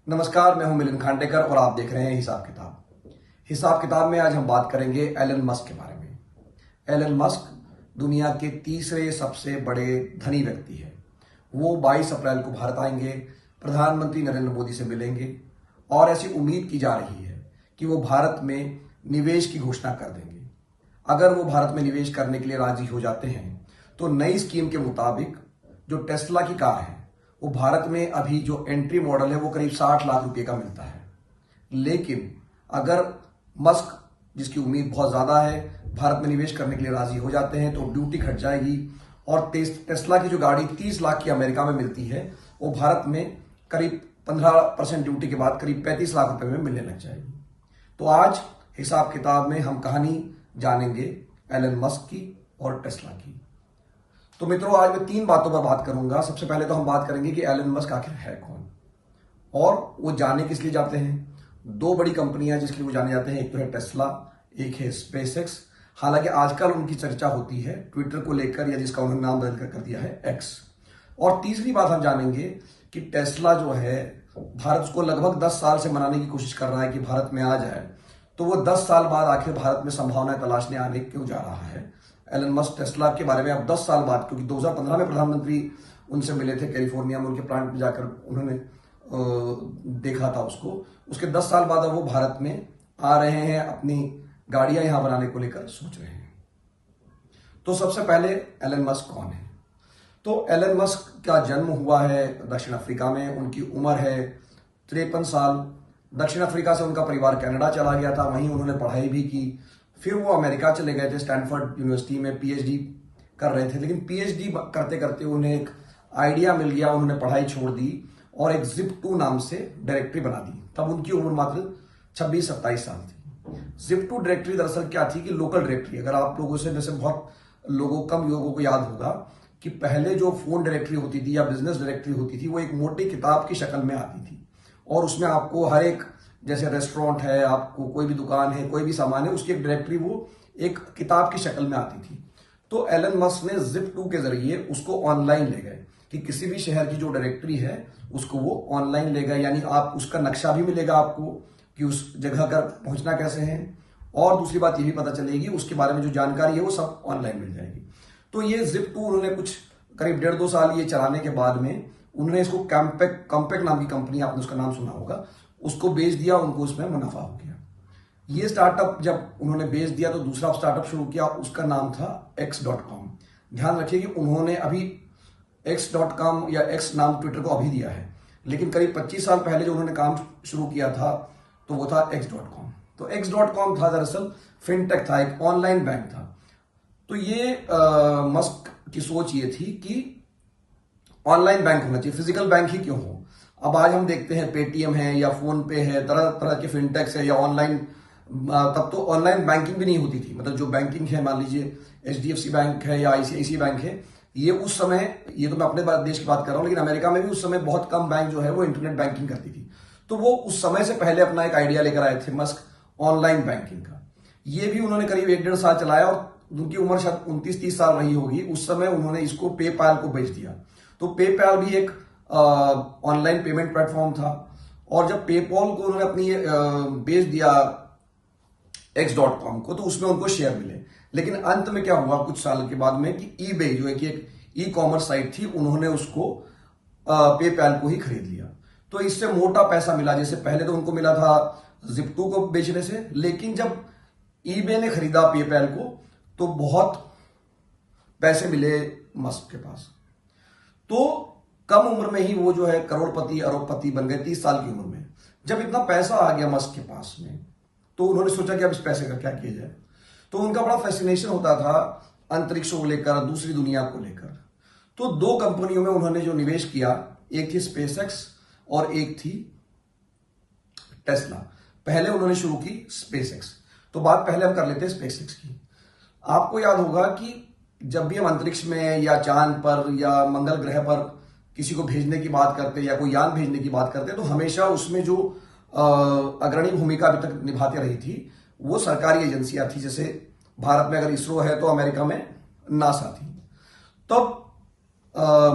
नमस्कार, मैं हूं मिलिंद खांडेकर और आप देख रहे हैं हिसाब किताब। हिसाब किताब में आज हम बात करेंगे एलन मस्क के बारे में। एलन मस्क दुनिया के तीसरे सबसे बड़े धनी व्यक्ति हैं। वो 22 अप्रैल को भारत आएंगे, प्रधानमंत्री नरेंद्र मोदी से मिलेंगे और ऐसी उम्मीद की जा रही है कि वो भारत में निवेश की घोषणा कर देंगे। अगर वो भारत में निवेश करने के लिए राजी हो जाते हैं तो नई स्कीम के मुताबिक जो टेस्ला की कार है वो भारत में अभी जो एंट्री मॉडल है वो करीब 60 लाख रुपए का मिलता है। लेकिन अगर मस्क, जिसकी उम्मीद बहुत ज्यादा है, भारत में निवेश करने के लिए राजी हो जाते हैं तो ड्यूटी घट जाएगी और टेस्ला की जो गाड़ी 30 लाख की अमेरिका में मिलती है वो भारत में करीब 15% ड्यूटी के बाद करीब 35 लाख रुपए में मिलने लग जाएगी। तो आज हिसाब किताब में हम कहानी जानेंगे एलन मस्क की और टेस्ला की। तो मित्रों, आज मैं 3 बातों पर बात करूंगा। सबसे पहले तो हम बात करेंगे कि एलन मस्क आखिर है कौन और वो जाने किस लिए जाते हैं। 2 बड़ी कंपनियां जिसके लिए वो जाने जाते हैं, एक तो है टेस्ला, एक है स्पेसएक्स। हालांकि आजकल उनकी चर्चा होती है ट्विटर को लेकर, या जिसका उन्होंने नाम बदल कर दिया है एक्स। और तीसरी बात हम जानेंगे कि टेस्ला जो है भारत को लगभग 10 साल से मनाने की कोशिश कर रहा है कि भारत में आ जाए, तो वो 10 साल बाद आखिर भारत में संभावनाएं तलाशने आने क्यों जा रहा है। एलन मस्क टेस्ला के बारे में अब 10 साल बाद, क्योंकि 2015 में प्रधानमंत्री उनसे मिले थे कैलिफोर्निया में, उनके प्लांट में जाकर उन्होंने देखा था उसको। उसके 10 साल बाद अब वो भारत में आ रहे हैं, अपनी गाड़ियां यहां बनाने को लेकर सोच रहे हैं। तो सबसे पहले एलन मस्क कौन है। तो एलन मस्क का जन्म हुआ है दक्षिण अफ्रीका में। उनकी उम्र है 53 साल। दक्षिण अफ्रीका से उनका परिवार कनाडा चला गया था, वहीं उन्होंने पढ़ाई भी की। फिर वो अमेरिका चले गए थे, स्टैनफोर्ड यूनिवर्सिटी में पीएचडी कर रहे थे। लेकिन पीएचडी करते करते उन्हें एक आइडिया मिल गया, उन्होंने पढ़ाई छोड़ दी और एक जिप2 नाम से डायरेक्टरी बना दी। तब उनकी उम्र मात्र 26-27 साल थी। जिप2 डायरेक्टरी दरअसल क्या थी कि लोकल डायरेक्टरी। अगर आप लोगों से जैसे बहुत कम लोगों को याद होगा कि पहले जो फोन डायरेक्टरी होती थी या बिजनेस डायरेक्टरी होती थी वो एक मोटी किताब की शक्ल में आती थी और उसमें आपको हर एक, जैसे रेस्टोरेंट है, आपको कोई भी दुकान है, कोई भी सामान है, उसकी एक डायरेक्टरी वो एक किताब की शक्ल में आती थी। तो एलन मस्क ने जिप2 के जरिए उसको ऑनलाइन ले गए कि किसी भी शहर की जो डायरेक्टरी है उसको वो ऑनलाइन ले गए, यानी आप उसका नक्शा भी मिलेगा आपको कि उस जगह का पहुंचना कैसे है, और दूसरी बात ये भी पता चलेगी उसके बारे में जो जानकारी है वो सब ऑनलाइन मिल जाएगी। तो ये जिप2 उन्होंने कुछ करीब 1.5-2 साल ये चलाने के बाद में उन्होंने इसको कॉम्पैक्ट नाम की कंपनी, आपने उसका नाम सुना होगा, उसको बेच दिया। उनको उसमें मुनाफा हो गया। ये स्टार्टअप जब उन्होंने बेच दिया तो दूसरा स्टार्टअप शुरू किया, उसका नाम था x.com। ध्यान रखिए कि उन्होंने अभी x.com या x नाम ट्विटर को अभी दिया है, लेकिन करीब 25 साल पहले जो उन्होंने काम शुरू किया था तो वो था x.com। तो x.com था दरअसल फिनटेक था, एक ऑनलाइन बैंक था। तो ये मस्क की सोच ये थी कि ऑनलाइन बैंक होना चाहिए, फिजिकल बैंक ही क्यों हो। अब आज हम देखते हैं पेटीएम है या फोन पे है, तरह तरह के फिनटेक्स है या ऑनलाइन। तब तो ऑनलाइन बैंकिंग भी नहीं होती थी, मतलब जो बैंकिंग है, मान लीजिए एचडीएफसी बैंक है या आईसीआईसी बैंक है, ये उस समय, ये तो मैं अपने देश की बात कर रहा हूं, लेकिन अमेरिका में भी उस समय बहुत कम बैंक जो है वो इंटरनेट बैंकिंग करती थी। तो वो उस समय से पहले अपना एक आइडिया लेकर आए थे मस्क, ऑनलाइन बैंकिंग का। ये भी उन्होंने करीब 1-1.5 साल चलाया और उनकी उम्र शायद 29-30 साल रही होगी। उस समय उन्होंने इसको पेपाल को बेच दिया। तो पेपाल भी एक ऑनलाइन पेमेंट प्लेटफॉर्म था, और जब पेपॉल को उन्होंने अपनी बेच दिया x.com को, तो उसमें उनको शेयर मिले। लेकिन अंत में क्या हुआ कुछ साल के बाद में कि ईबे, जो एक ई कॉमर्स साइट थी, उन्होंने उसको पेपाल को ही खरीद लिया। तो इससे मोटा पैसा मिला। जैसे पहले तो उनको मिला था जिप2 को बेचने से, लेकिन जब ईबे ने खरीदा पेपाल को तो बहुत पैसे मिले मस्क के पास। तो कम उम्र में ही वो जो है करोड़पति अरबपति बन गए, 30 साल की उम्र में। जब इतना पैसा आ गया मस्क के पास में तो उन्होंने सोचा कि अब इस पैसे का क्या किया जाए। तो उनका बड़ा फैसिनेशन होता था अंतरिक्ष को लेकर, दूसरी दुनिया को लेकर। तो 2 कंपनियों में उन्होंने जो निवेश किया, एक थी स्पेसएक्स और एक थी टेस्ला। पहले उन्होंने शुरू की स्पेसएक्स। तो बात पहले हम कर लेते हैं स्पेसएक्स की। आपको याद होगा कि जब भी हम अंतरिक्ष में या चांद पर या मंगल ग्रह पर किसी को भेजने की बात करते या कोई यान भेजने की बात करते तो हमेशा उसमें जो अग्रणी भूमिका अभी तक निभाती रही थी वो सरकारी एजेंसियां थी। जैसे भारत में अगर इसरो है तो अमेरिका में नासा थी। तब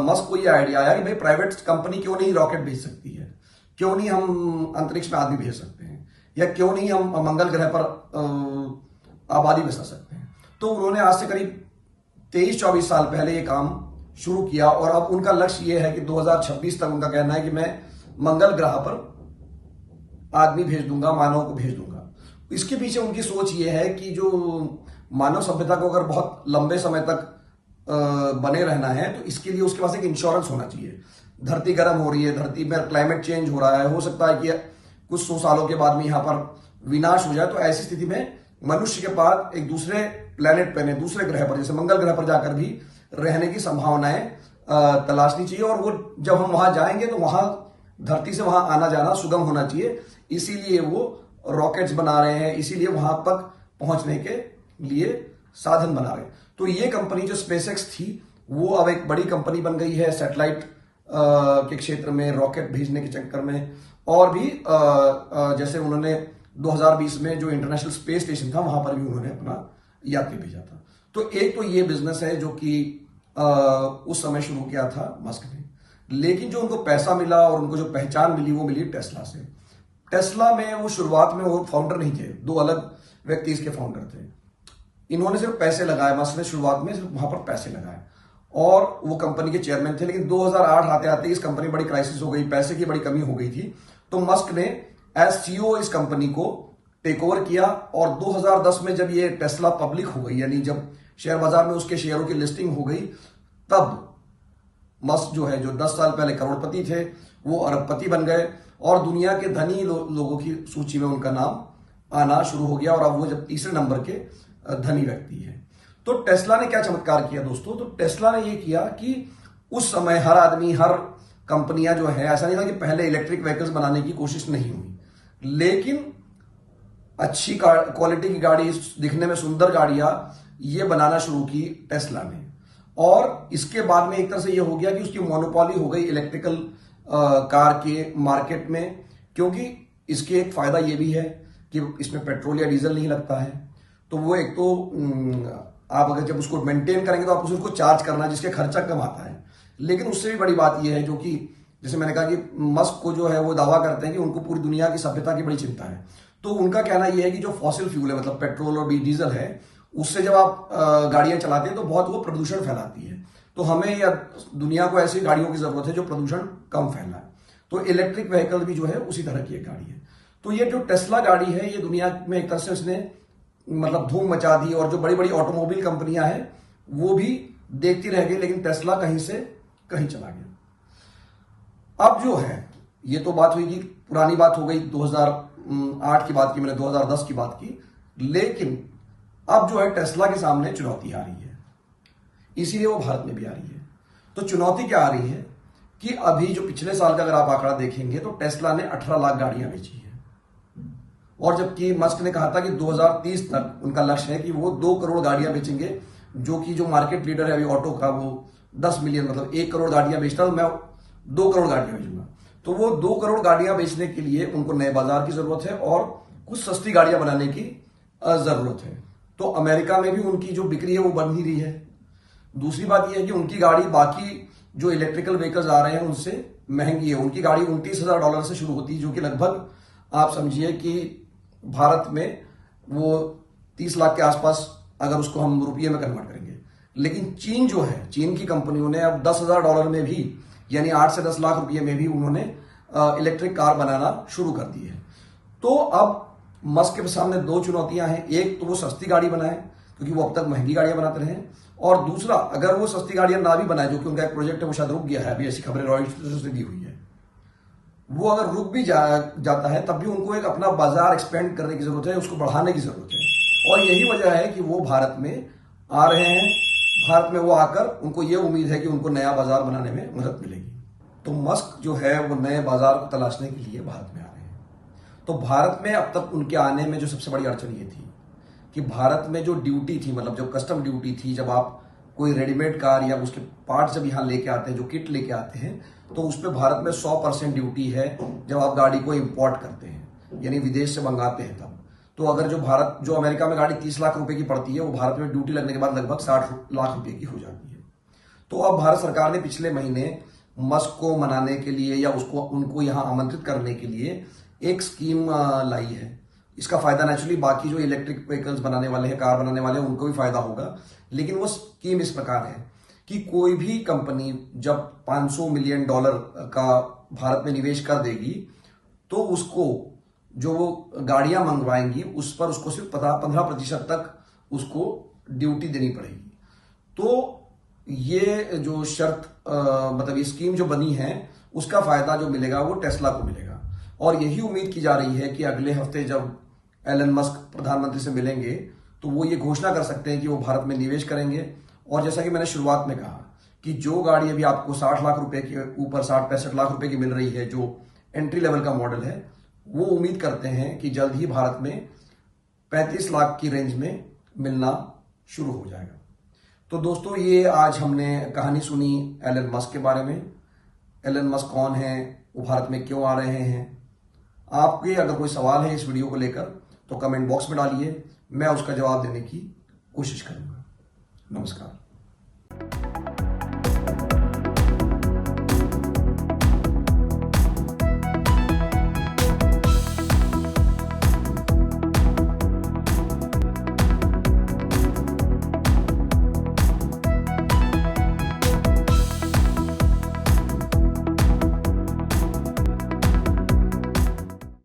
मस्क को यह आइडिया आया कि भाई प्राइवेट कंपनी क्यों नहीं रॉकेट भेज सकती है। क्यों नहीं हम अंतरिक्ष में आदमी भेज सकते हैं, या क्यों नहीं हम मंगल ग्रह पर आबादी बसा सकते हैं। तो उन्होंने आज से करीब 23-24 साल पहले ये काम शुरू किया, और अब उनका लक्ष्य ये है कि 2026 तक उनका कहना है कि मैं मंगल ग्रह पर आदमी भेज दूंगा, मानव को भेज दूंगा। इसके पीछे उनकी सोच ये है कि जो मानव सभ्यता को अगर बहुत लंबे समय तक बने रहना है, तो इसके लिए उसके पास एक इंश्योरेंस होना चाहिए। धरती गर्म हो रही है, धरती में क्लाइमेट चेंज हो रहा है, हो सकता है कि कुछ 100 सालों के बाद में यहां पर विनाश हो जाए। तो ऐसी स्थिति में मनुष्य के पास एक दूसरे प्लेनेट पर, दूसरे ग्रह पर, जैसे मंगल ग्रह पर जाकर भी रहने की संभावनाएं तलाशनी चाहिए, और वो जब हम वहां जाएंगे तो वहां धरती से वहां आना जाना सुगम होना चाहिए। इसीलिए वो रॉकेट्स बना रहे हैं, इसीलिए वहां तक पहुंचने के लिए साधन बना रहे हैं। तो ये कंपनी जो स्पेसएक्स थी, वो अब एक बड़ी कंपनी बन गई है सैटेलाइट के क्षेत्र में, रॉकेट भेजने के चक्कर में। और भी जैसे उन्होंने 2020 में जो इंटरनेशनल स्पेस स्टेशन था, वहां पर भी उन्होंने अपना यात्री भेजा था। तो एक तो ये बिजनेस है जो कि उस समय शुरू किया था मस्क ने, लेकिन जो उनको पैसा मिला और उनको जो पहचान मिली, वो मिली टेस्ला से। टेस्ला में वो शुरुआत में वो फाउंडर नहीं थे, दो अलग व्यक्ति इसके फाउंडर थे। इन्होंने सिर्फ पैसे लगाए, मस्क ने शुरुआत में सिर्फ वहां पर पैसे लगाए, और वो कंपनी के चेयरमैन थे। लेकिन 2008 आते आते इस कंपनी बड़ी क्राइसिस हो गई, पैसे की बड़ी कमी हो गई थी। तो मस्क ने एज सीईओ इस कंपनी को टेक ओवर किया, और 2010 में जब ये टेस्ला पब्लिक हो गई, यानी जब शेयर बाजार में उसके शेयरों की लिस्टिंग हो गई, तब मस्क जो है, जो 10 साल पहले करोड़पति थे, वो अरबपति बन गए, और दुनिया के धनी लोगों की सूची में उनका नाम आना शुरू हो गया, और अब वो जब तीसरे नंबर के धनी व्यक्ति है। तो टेस्ला ने क्या चमत्कार किया दोस्तों? तो टेस्ला ने ये किया कि उस समय हर आदमी, हर कंपनियां जो है, ऐसा नहीं था कि पहले इलेक्ट्रिक व्हीकल्स बनाने की कोशिश नहीं हुई, लेकिन अच्छी क्वालिटी की गाड़ी, दिखने में सुंदर गाड़ियां ये बनाना शुरू की टेस्ला ने। और इसके बाद में एक तरह से ये हो गया कि उसकी मोनोपोली हो गई इलेक्ट्रिकल कार के मार्केट में, क्योंकि इसके एक फायदा ये भी है कि इसमें पेट्रोल या डीजल नहीं लगता है। तो वो एक तो आप अगर जब उसको मेंटेन करेंगे तो आप उसको चार्ज करना, जिसके खर्चा कम आता है। लेकिन उससे भी बड़ी बात यह है, जो कि जैसे मैंने कहा कि मस्क को जो है वो दावा करते हैं कि उनको पूरी दुनिया की सभ्यता की बड़ी चिंता है। तो उनका कहना यह है कि जो फॉसिल फ्यूल है, मतलब पेट्रोल और डीजल है, उससे जब आप गाड़ियां चलाते हैं तो बहुत वो प्रदूषण फैलाती है। तो हमें या दुनिया को ऐसी गाड़ियों की जरूरत है जो प्रदूषण कम फैलाए। तो इलेक्ट्रिक व्हीकल भी जो है उसी तरह की एक गाड़ी है। तो ये जो टेस्ला गाड़ी है, ये दुनिया में एक तरह से उसने मतलब धूम मचा दी, और जो बड़ी बड़ी ऑटोमोबाइल कंपनियां हैं वो भी देखती रह गई, लेकिन टेस्ला कहीं से कहीं चला गया। अब जो है, ये तो बात हुई कि पुरानी बात हो गई, 2008 की बात की मैंने, 2010 की बात की। लेकिन अब जो है टेस्ला के सामने चुनौती आ रही है, इसीलिए वो भारत में भी आ रही है। तो चुनौती क्या आ रही है कि अभी जो पिछले साल का अगर आप आंकड़ा देखेंगे तो टेस्ला ने 18 लाख गाड़ियां बेची है, और जबकि मस्क ने कहा था कि 2030 तक उनका लक्ष्य है कि वो 2 करोड़ गाड़ियां बेचेंगे, जो कि जो मार्केट लीडर है अभी ऑटो का, वो 10 मिलियन, मतलब 1 करोड़ गाड़ियां बेचता, तो मैं 2 करोड़ गाड़ियां बेचूंगा। तो वो 2 करोड़ गाड़ियां बेचने के लिए उनको नए बाजार की जरूरत है, और कुछ सस्ती गाड़ियां बनाने की जरूरत है। तो अमेरिका में भी उनकी जो बिक्री है वो बढ़ नहीं रही है। दूसरी बात यह है कि उनकी गाड़ी बाकी जो इलेक्ट्रिकल व्हीकल्स आ रहे हैं उनसे महंगी है। उनकी गाड़ी $29,000 से शुरू होती है, जो कि लगभग आप समझिए कि भारत में वो 30 लाख के आसपास, अगर उसको हम रुपये में कन्वर्ट करेंगे। लेकिन चीन जो है, चीन की कंपनियों ने अब $10,000 में भी, यानी 8 से 10 लाख रुपये में भी उन्होंने इलेक्ट्रिक कार बनाना शुरू कर दी है। तो अब मस्क के सामने 2 चुनौतियां हैं। एक तो वो सस्ती गाड़ी बनाए, क्योंकि वो अब तक महंगी गाड़ियां बनाते रहे, और दूसरा, अगर वो सस्ती गाड़ियां ना भी बनाए, जो कि उनका एक प्रोजेक्ट है वो शायद रुक गया है, अभी ऐसी खबरें रॉयटर्स से दी हुई है, वो अगर रुक भी जाता है तब भी उनको एक अपना बाजार एक्सपेंड करने की जरूरत है, उसको बढ़ाने की जरूरत है। और यही वजह है कि वो भारत में आ रहे हैं। भारत में वो आकर उनको ये उम्मीद है कि उनको नया बाजार बनाने में मदद मिलेगी। तो मस्क जो है वो नए बाजार को तलाशने के लिए भारत में आ रहे हैं। तो भारत में अब तक उनके आने में जो सबसे बड़ी अड़चन ये थी कि भारत में जो ड्यूटी थी, मतलब जो कस्टम ड्यूटी थी, जब आप कोई रेडीमेड कार या उसके पार्ट जब यहाँ लेके आते हैं, जो किट लेके आते हैं, तो उस पर भारत में 100% ड्यूटी है जब आप गाड़ी को इंपोर्ट करते हैं, यानी विदेश से मंगाते हैं तब। तो अगर जो अमेरिका में गाड़ी 30 लाख रुपए की पड़ती है, वो भारत में ड्यूटी लगने के बाद लगभग 60 लाख रुपए की हो जाती है। तो अब भारत सरकार ने पिछले महीने मस्क को मनाने के लिए या उनको यहां आमंत्रित करने के लिए एक स्कीम लाई है। इसका फायदा नेचुरली बाकी जो इलेक्ट्रिक व्हीकल्स बनाने वाले हैं, कार बनाने वाले हैं, उनको भी फायदा होगा। लेकिन वो स्कीम इस प्रकार है कि कोई भी कंपनी जब $500 मिलियन का भारत में निवेश कर देगी तो उसको जो वो गाड़ियां मंगवाएंगी उस पर उसको सिर्फ 15% तक उसको ड्यूटी देनी पड़ेगी। तो ये जो शर्त मतलब ये स्कीम जो बनी है उसका फायदा जो मिलेगा वो टेस्ला को मिलेगा। और यही उम्मीद की जा रही है कि अगले हफ्ते जब एलन मस्क प्रधानमंत्री से मिलेंगे तो वो ये घोषणा कर सकते हैं कि वो भारत में निवेश करेंगे। और जैसा कि मैंने शुरुआत में कहा कि जो गाड़ी अभी आपको 60 लाख रुपए के ऊपर 60-65 लाख रुपए की मिल रही है, जो एंट्री लेवल का मॉडल है, वो उम्मीद करते हैं कि जल्द ही भारत में 35 लाख की रेंज में मिलना शुरू हो जाएगा। तो दोस्तों, ये आज हमने कहानी सुनी एलन मस्क के बारे में। एलन मस्क कौन है, वो भारत में क्यों आ रहे हैं। आपके अगर कोई सवाल है इस वीडियो को लेकर तो कमेंट बॉक्स में डालिए, मैं उसका जवाब देने की कोशिश करूंगा। नमस्कार।